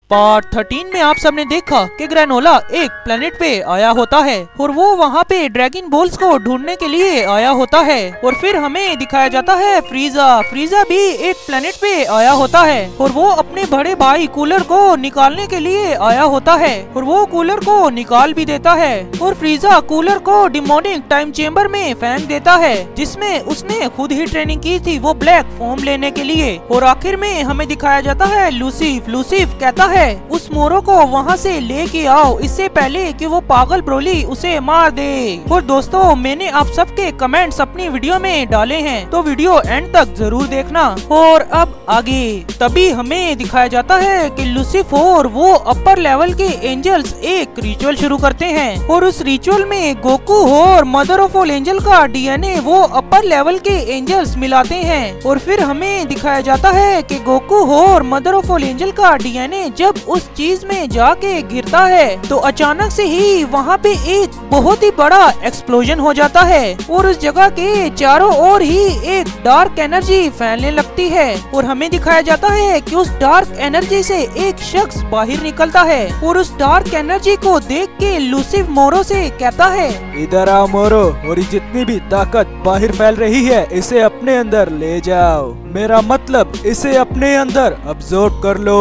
Part 13 में आप सबने देखा कि ग्रेनोला एक प्लेनेट पे आया होता है और वो वहाँ पे ड्रैगन बॉल्स को ढूंढने के लिए आया होता है। और फिर हमें दिखाया जाता है फ्रीजा भी एक प्लेनेट पे आया होता है और वो अपने बड़े भाई कूलर को निकालने के लिए आया होता है और वो कूलर को निकाल भी देता है और फ्रीजा कूलर को डिमोनिक टाइम चेम्बर में फेंक देता है जिसमें उसने खुद ही ट्रेनिंग की थी वो ब्लैक फॉर्म लेने के लिए। और आखिर में हमें दिखाया जाता है लूसिफ कहता है उस मोरो को वहाँ से लेके आओ इससे पहले कि वो पागल ब्रोली उसे मार दे। और दोस्तों मैंने आप सबके कमेंट्स अपनी वीडियो में डाले हैं तो वीडियो एंड तक जरूर देखना। और अब आगे तभी हमें दिखाया जाता है कि लूसिफर वो अपर लेवल के एंजल्स एक रिचुअल शुरू करते हैं और उस रिचुअल में गोकू और मदर ऑफ ऑल एंजल का डीएनए वो अपर लेवल के एंजल्स मिलाते हैं। और फिर हमें दिखाया जाता है कि गोकू और मदर ऑफ ऑल एंजल का डीएनए जब उस चीज में जाके गिरता है तो अचानक से ही वहाँ पे एक बहुत ही बड़ा एक्सप्लोजन हो जाता है और उस जगह के चारों ओर ही एक डार्क एनर्जी फैलने लगती है। और हमें दिखाया जाता है कि उस डार्क एनर्जी से एक शख्स बाहर निकलता है और उस डार्क एनर्जी को देख के लूसिफ मोरो से कहता है इधर आओ मोरो, और जितनी भी ताकत बाहर फैल रही है इसे अपने अंदर ले जाओ, मेरा मतलब इसे अपने अंदर अब्सॉर्ब कर लो।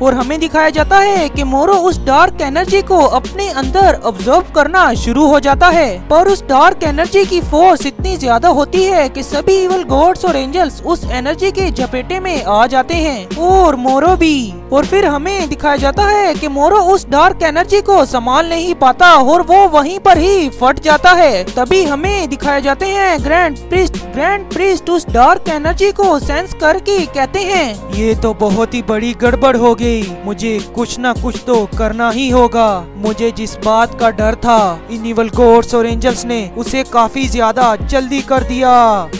और हमें दिखाया जाता है कि मोरो उस डार्क एनर्जी को अपने अंदर अब्सॉर्ब करना शुरू हो जाता है पर उस डार्क एनर्जी की फोर्स इतनी ज्यादा होती है कि सभी इवल गॉड्स और एंजल्स उस एनर्जी के झपेटे में आ जाते हैं और मोरो भी। और फिर हमें दिखाया जाता है कि मोरो उस डार्क एनर्जी को संभाल नहीं पाता और वो वहीं पर ही फट जाता है। तभी हमें दिखाया जाते हैं ग्रैंड प्रिस्ट उस डार्क एनर्जी को सेंस करके कहते हैं ये तो बहुत ही बड़ी गड़बड़ हो गई, मुझे कुछ न कुछ तो करना ही होगा। मुझे जिस बात का डर था इन इवल गॉड्स और एंजल्स ने उसे काफी ज्यादा जल्दी कर दिया।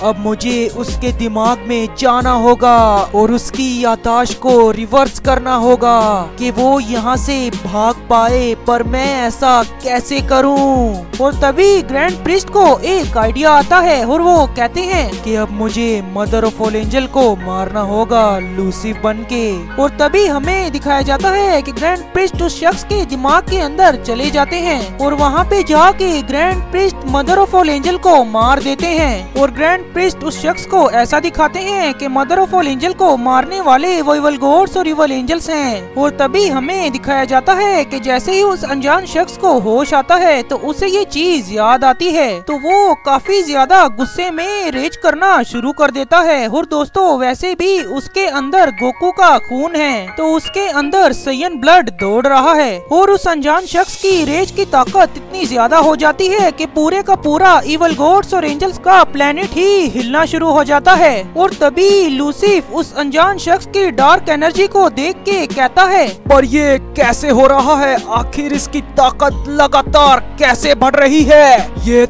अब मुझे उसके दिमाग में जाना होगा और उसकी याददाश्त को रिवर्स करना होगा कि वो यहाँ से भाग पाए, पर मैं ऐसा कैसे करूँ। और तभी ग्रैंड प्रिस्ट को एक आइडिया आता है और वो कहते हैं कि अब मुझे मदर ऑफ ऑल एंजल को मारना होगा लूसिफ बनके। और तभी हमें दिखाया जाता है कि ग्रैंड प्रिस्ट उस शख्स के दिमाग के अंदर चले जाते हैं और वहाँ पे जाके grand priest mother of all angel को मार देते हैं। और ग्रैंड प्रिस्ट उस शख्स को ऐसा दिखाते हैं कि मदर ऑफ ऑल एंजल को मारने वाले वो इवल गॉड्स और इवल एंजल्स हैं। और तभी हमें दिखाया जाता है कि जैसे ही उस अनजान शख्स को होश आता है तो उसे ये चीज याद आती है तो वो काफी ज्यादा गुस्से में रेज करना शुरू कर देता है। और दोस्तों वैसे भी उसके अंदर गोकू का खून है तो उसके अंदर सैयन ब्लड दौड़ रहा है और उस अनजान शख्स की रेज की ताकत इतनी ज्यादा हो जाती है कि पूरे का पूरा इवल गॉड्स और एंजल्स का प्लेनेट ही हिलना शुरू हो जाता है। और तभी लूसिफ उस अनजान शख्स की डार्क एनर्जी को देख के कहता है पर ये कैसे हो रहा है, आखिर इसकी ताकत लगातार कैसे बढ़ रही है, ये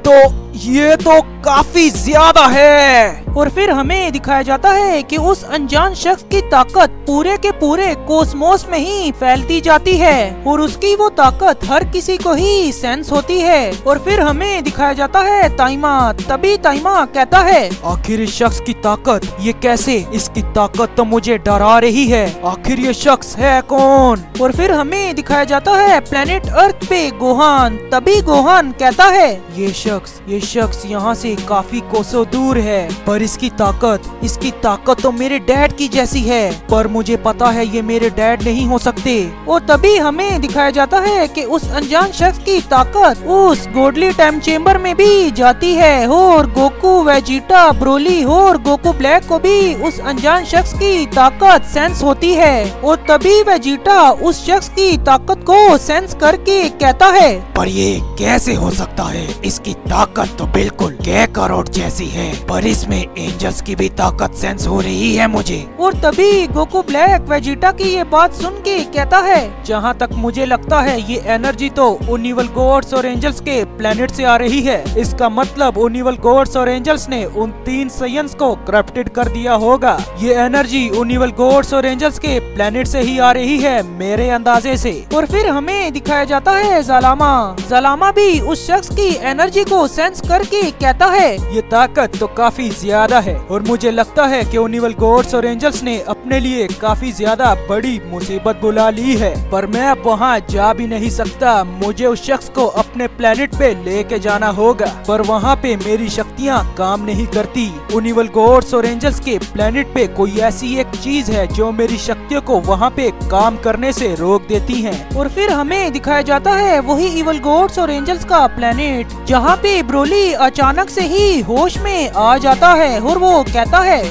तो काफी ज्यादा है। और फिर हमें दिखाया जाता है कि उस अनजान शख्स की ताकत पूरे के पूरे कोस्मोस में ही फैलती जाती है और उसकी वो ताकत हर किसी को ही सेंस होती है। और फिर हमें दिखाया जाता है ताइमा, तभी ताइमा कहता है आखिर इस शख्स की ताकत ये कैसे, इसकी ताकत तो मुझे डरा रही है, आखिर ये शख्स है कौन। और फिर हमें दिखाया जाता है प्लेनेट अर्थ पे गोहान, तभी गोहान कहता है ये शख्स यहाँ से काफी कोसों दूर है पर इसकी ताकत तो मेरे डैड की जैसी है, पर मुझे पता है ये मेरे डैड नहीं हो सकते। और तभी हमें दिखाया जाता है कि उस अनजान शख्स की ताकत उस गॉडली टाइम चेम्बर में भी जाती है और गोकू, वेजिटा, ब्रोली और गोकू ब्लैक को भी उस अनजान शख्स की ताकत सेंस होती है। और तभी वेजिटा उस शख्स की ताकत को सेंस करके कहता है पर ये कैसे हो सकता है, इसकी ताकत तो बिल्कुल कैकारोट जैसी है, पर इसमें एंजल्स की भी ताकत सेंस हो रही है मुझे। और तभी गोकू ब्लैक वेजिटा की ये बात सुन के कहता है जहाँ तक मुझे लगता है ये एनर्जी तो उन इवल गॉड्स और एंजल्स के प्लेनेट से आ रही है, इसका मतलब उन इवल गॉड्स और एंजल्स ने उन 3 सयंस को करप्टेड कर दिया होगा। ये एनर्जी उन इवल गॉड्स और एंजल्स के प्लेनेट से ही आ रही है मेरे अंदाजे से। और फिर हमें दिखाया जाता है ज़लामा भी उस शख्स की एनर्जी को सेंस करके कहता है। ये ताकत तो काफी ज्यादा है और मुझे लगता है कि इविल गॉड्स और एंजल्स ने अपने लिए काफी ज्यादा बड़ी मुसीबत बुला ली है, पर मैं अब वहाँ जा भी नहीं सकता। मुझे उस शख्स को अपने प्लेनेट पे लेके जाना होगा, पर वहाँ पे मेरी शक्तियाँ काम नहीं करती। इविल गॉड्स और एंजल्स के प्लेनेट पे कोई ऐसी एक चीज है जो मेरी शक्तियों को वहाँ पे काम करने से रोक देती है। और फिर हमें दिखाया जाता है वही इविल गॉड्स और एंजल्स का प्लेनेट, जहाँ पे ब्रोली अचानक से ही होश में आ जाता है और वो कहता है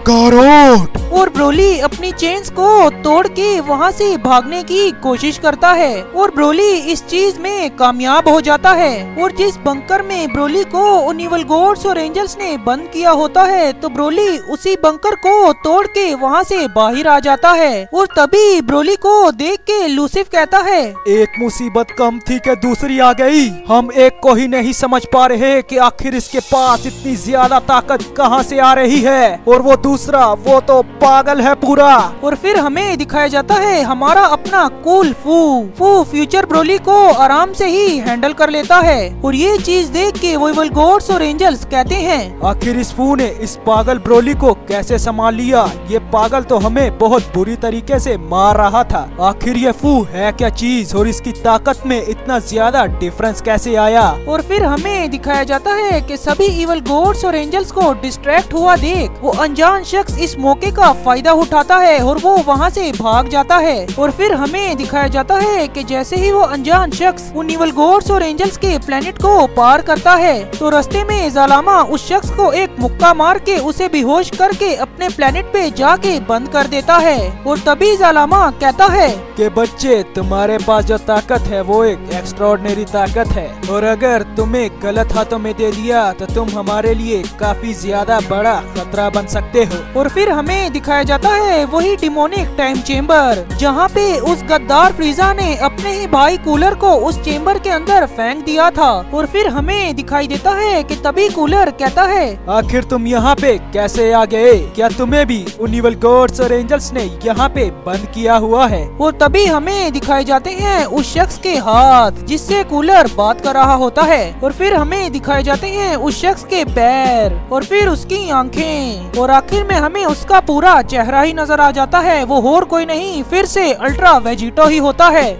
कारोट। और ब्रोली अपनी चेन्स को तोड़ के वहाँ से भागने की कोशिश करता है और ब्रोली इस चीज में कामयाब हो जाता है। और जिस बंकर में ब्रोली को इविल गॉड्स और एंजल्स ने बंद किया होता है, तो ब्रोली उसी बंकर को तोड़ के वहाँ से बाहर आ जाता है। और तभी ब्रोली को देख के लूसिफ कहता है, एक मुसीबत कम थी कि दूसरी आ गई। हम एक को ही नहीं समझ पा रहे कि आखिर इसके पास इतनी ज्यादा ताकत कहाँ से आ रही है, और वो दूसरा वो तो पागल है पूरा। और फिर हमें दिखाया जाता है हमारा अपना कूल फू फ्यूचर ब्रोली को आराम से ही हैंडल कर लेता है। और ये चीज देख के इविल गॉड्स और एंजल्स कहते हैं, आखिर इस फू ने इस पागल ब्रोली को कैसे संभाल लिया। ये पागल तो हमें बहुत बुरी तरीके से मार रहा था। आखिर ये फू है क्या चीज और इसकी ताकत में इतना ज्यादा डिफरेंस कैसे आया। और फिर हमें दिखाया जाता है कि सभी इविल गॉड्स और एंजल्स को डिस्ट्रैक्ट हुआ देख वो अनजान शख्स इस मौके का फायदा उठाता है और वो वहाँ से भाग जाता है। और फिर हमें दिखाया जाता है कि जैसे ही वो अनजान शख्स उन इविल गॉड्स और एंजल्स के प्लेनेट को पार करता है, तो रास्ते में जालामा उस शख्स को एक मुक्का मार के उसे बेहोश करके अपने प्लेनेट पे जाके बंद कर देता है। और तभी जालामा कहता है कि बच्चे, तुम्हारे पास जो ताकत है वो एक एक्स्ट्राऑर्डिनरी ताकत है, और अगर तुम्हें गलत हाथों में दे दिया तो तुम हमारे लिए काफी ज्यादा बड़ा खतरा बन सकते हो। और फिर हमें दिखाया जाता है वही डिमोनिक टाइम चेम्बर, जहाँ पे उस गद्दार फ्रीजा ने अपने ही भाई कूलर को उस चेम्बर के अंदर फेंक दिया था। और फिर हमें दिखाई देता है कि तभी कूलर कहता है, आखिर तुम यहाँ पे कैसे आ गए? क्या तुम्हें भी इविल गॉड्स और एंजल्स ने यहाँ पे बंद किया हुआ है? और तभी हमें दिखाए जाते हैं उस शख्स के हाथ जिससे कूलर बात कर रहा होता है। और फिर हमें दिखाए जाते हैं उस शख्स के पैर और फिर उसकी आंखें, और आखिर में हमें उसका पूरा चेहरा ही नजर आ जाता है। वो और कोई नहीं, फिर से अल्ट्रा वेजिटो ही होता है।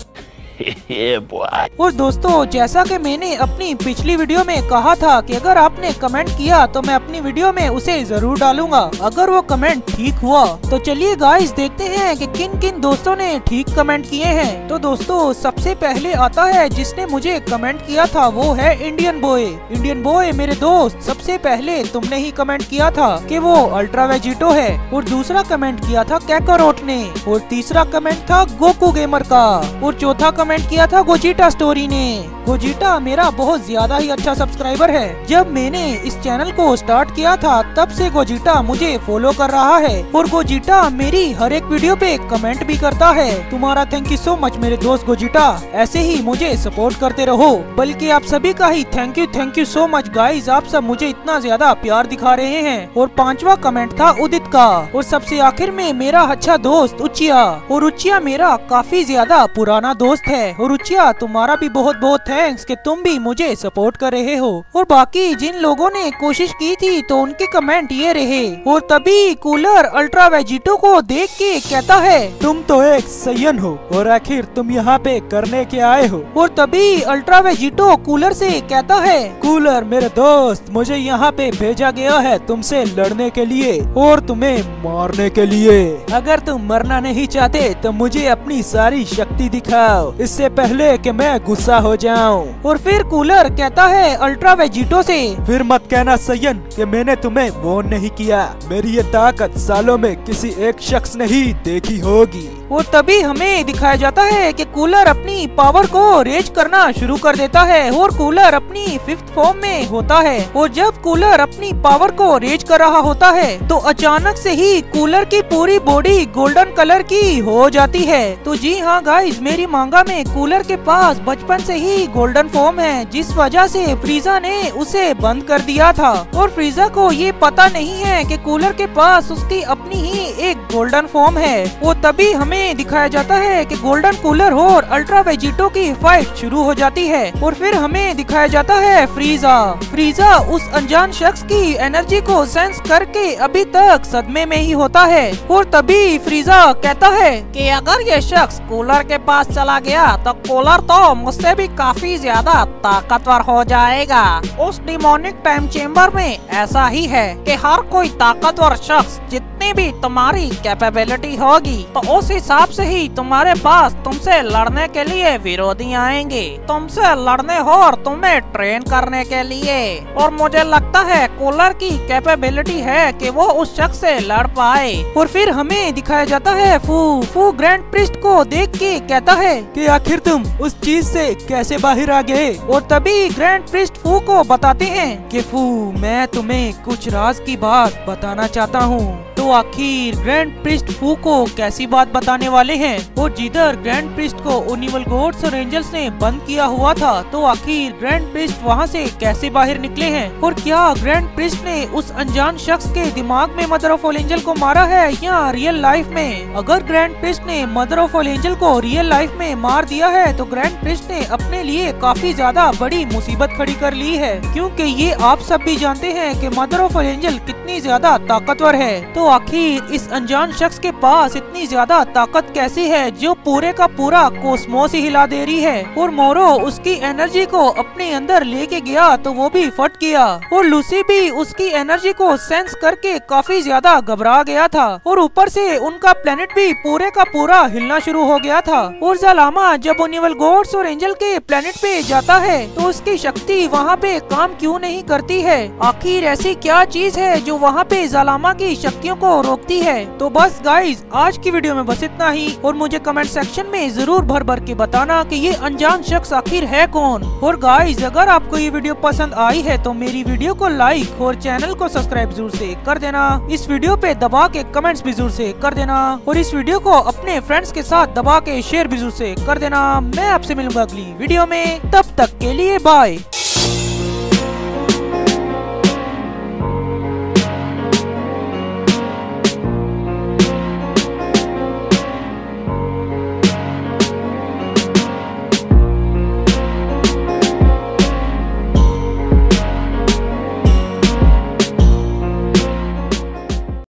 और दोस्तों, जैसा कि मैंने अपनी पिछली वीडियो में कहा था कि अगर आपने कमेंट किया तो मैं अपनी वीडियो में उसे जरूर डालूंगा। अगर वो कमेंट ठीक हुआ तो चलिए गाइस देखते हैं कि किन किन दोस्तों ने ठीक कमेंट किए हैं। तो दोस्तों, सबसे पहले आता है जिसने मुझे कमेंट किया था, वो है इंडियन बॉय। इंडियन बॉय मेरे दोस्त, सबसे पहले तुमने ही कमेंट किया था कि वो अल्ट्रा वेजिटो है। और दूसरा कमेंट किया था कैकारोट ने, और तीसरा कमेंट था गोकू गेमर का, और चौथा कमेंट किया था गोजिटा स्टोरी ने। गोजिटा मेरा बहुत ज्यादा ही अच्छा सब्सक्राइबर है। जब मैंने इस चैनल को स्टार्ट किया था तब से गोजिटा मुझे फॉलो कर रहा है, और गोजिटा मेरी हर एक वीडियो पे कमेंट भी करता है। तुम्हारा थैंक यू सो मच मेरे दोस्त गोजिटा, ऐसे ही मुझे सपोर्ट करते रहो। बल्कि आप सभी का ही thank you so much guys, आप सब मुझे इतना ज्यादा प्यार दिखा रहे हैं। और पांचवा कमेंट था उदित का, और सबसे आखिर में मेरा अच्छा दोस्त उचिया। और उचिया मेरा काफी ज्यादा पुराना दोस्त है। और उचिया, तुम्हारा भी बहुत बहुत थैंक्स कि तुम भी मुझे सपोर्ट कर रहे हो। और बाकी जिन लोगों ने कोशिश की थी तो उनके कमेंट ये रहे। और तभी कूलर अल्ट्रा वेजिटो को देख के कहता है, तुम तो एक सयन हो और आखिर तुम यहाँ पे करने के आए हो। और तभी अल्ट्रा वेजिटो कूलर से कहता है, कूलर मेरे दोस्त, मुझे यहाँ पे भेजा गया है तुमसे लड़ने के लिए और तुम्हें मारने के लिए। अगर तुम मरना नहीं चाहते तो मुझे अपनी सारी शक्ति दिखाओ, इससे पहले कि मैं गुस्सा हो जाऊं। और फिर कूलर कहता है अल्ट्रा वेजिटो से, फिर मत कहना सयन कि मैंने तुम्हें वार्न नहीं किया। मेरी ये ताकत सालों में किसी एक शख्स ने ही देखी होगी। और तभी हमें दिखाया जाता है कि कूलर अपनी पावर को रेज करना शुरू कर देता है, और कूलर अपनी 5th फॉर्म में होता है। और जब कूलर अपनी पावर को रेज कर रहा होता है तो अचानक से ही कूलर की पूरी बॉडी गोल्डन कलर की हो जाती है। तो जी हाँ गाइस, मेरी मांगा में कूलर के पास बचपन से ही गोल्डन फॉर्म है, जिस वजह से फ्रीजा ने उसे बंद कर दिया था। और फ्रीजा को ये पता नहीं है कि कूलर के पास उसकी अपनी ही एक गोल्डन फॉर्म है। वो तभी हमें दिखाया जाता है कि गोल्डन कूलर और अल्ट्रा वेजिटो की फाइट शुरू हो जाती है। और फिर हमें दिखाया जाता है फ्रीजा उस अनजान शख्स की एनर्जी को सेंस करके अभी तक सदमे में ही होता है। और तभी फ्रीजा कहता है कि अगर ये शख्स कूलर के पास चला गया तो कूलर तो मुझसे भी काफी ज्यादा ताकतवर हो जाएगा। उस डिमोनिक टाइम चेम्बर में ऐसा ही है कि हर कोई ताकतवर शख्स जितनी भी तुम्हारी कैपेबिलिटी होगी तो उस हिसाब से ही तुम्हारे पास तुमसे लड़ने के लिए विरोधी आएंगे, तुमसे लड़ने और तुम्हें ट्रेन करने के लिए। और मुझे लगता है कूलर की कैपेबिलिटी है कि वो उस शख्स से लड़ पाए। और फिर हमें दिखाया जाता है फू ग्रैंड प्रिस्ट को देख के कहता है कि आखिर तुम उस चीज से कैसे बाहर आ गए। और तभी ग्रैंड प्रिस्ट फू को बताते हैं कि फू, मैं तुम्हें कुछ राज की बात बताना चाहता हूँ। तो आखिर ग्रैंड प्रिस्ट फू को कैसी बात बताने वाले हैं। और जिधर ग्रैंड प्रिस्ट को ओनिवल गॉड्स और एंजल्स ने बंद किया हुआ था, तो आखिर ग्रैंड प्रिस्ट वहाँ से कैसे बाहर निकले हैं। और क्या ग्रैंड प्रिस्ट ने उस अनजान शख्स के दिमाग में मदर ऑफ ऑल एंजल को मारा है या रियल लाइफ में। अगर ग्रैंड प्रिस्ट ने मदर ऑफ ऑल एंजल को रियल लाइफ में मार दिया है तो ग्रैंड प्रिस्ट ने अपने लिए काफी ज्यादा बड़ी मुसीबत खड़ी कर ली है, क्योंकि ये आप सब भी जानते हैं कि मदर ऑफ ऑल एंजल कितनी ज्यादा ताकतवर है। तो आखिर इस अनजान शख्स के पास इतनी ज्यादा ताकत कैसी है जो पूरे का पूरा कोस्मोस ही हिला दे रही है। और मोरो उसकी एनर्जी को अपने अंदर लेके गया तो वो भी फट गया। और लूसी भी उसकी एनर्जी को सेंस करके काफी ज्यादा घबरा गया था। और ऊपर से उनका प्लेनेट भी पूरे का पूरा हिलना शुरू हो गया था। और ज़लामा जब ओनिवल गॉड्स और एंजल के प्लेनेट पे जाता है तो उसकी शक्ति वहाँ पे काम क्यों नहीं करती है। आखिर ऐसी क्या चीज है जो वहाँ पे ज़लामा की शक्तियों को रोकती है। तो बस गाइज, आज की वीडियो में बस इतना ही। और मुझे कमेंट सेक्शन में जरूर भर भर के बताना कि ये अनजान शख्स आखिर है कौन। और गाइज, अगर आपको ये वीडियो पसंद आई है तो मेरी वीडियो को लाइक और चैनल को सब्सक्राइब जरूर से कर देना। इस वीडियो पे दबा के कमेंट्स भी जरूर से कर देना। और इस वीडियो को अपने फ्रेंड्स के साथ दबा के शेयर भी जरूर से कर देना। मैं आपसे मिलूंगा अगली वीडियो में, तब तक के लिए बाय।